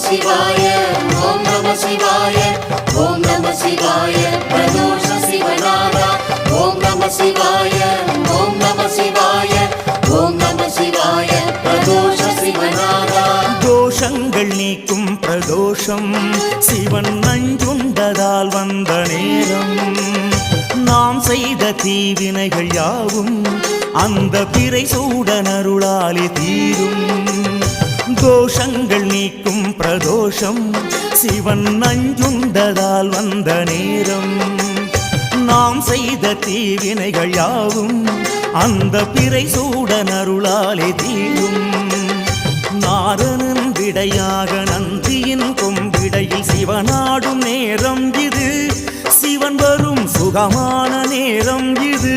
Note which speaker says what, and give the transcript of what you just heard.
Speaker 1: சிவாய ஓம் நம சிவாய ஓம் நம சிவாய பிரதோஷ சிவநாதா ஓம் நம சிவாய ஓம் நம சிவாய ஓம் நம சிவாய பிரதோஷ சிவநாதா
Speaker 2: தோஷங்கள் நீக்கும் பிரதோஷம் சிவன் நஞ்சுண்டதால் வந்த நேரம் நாம் செய்த தீவினைகள் யாவும் அந்த பிறை சூடனருளாலே தீரும் தோஷங்கள் நீக்கும் பிரதோஷம் சிவன் நஞ்சுண்டதால் வந்த நேரம் நாம் செய்த தீவினைகள் யாவும் அந்த பிறை சூடனருளாலே தீரும் நாரணன் விடையாக நந்தியின் கொம்பிடையில் சிவனாடும் நேரம் இது சிவன் வரும் சுகமான நேரம் இது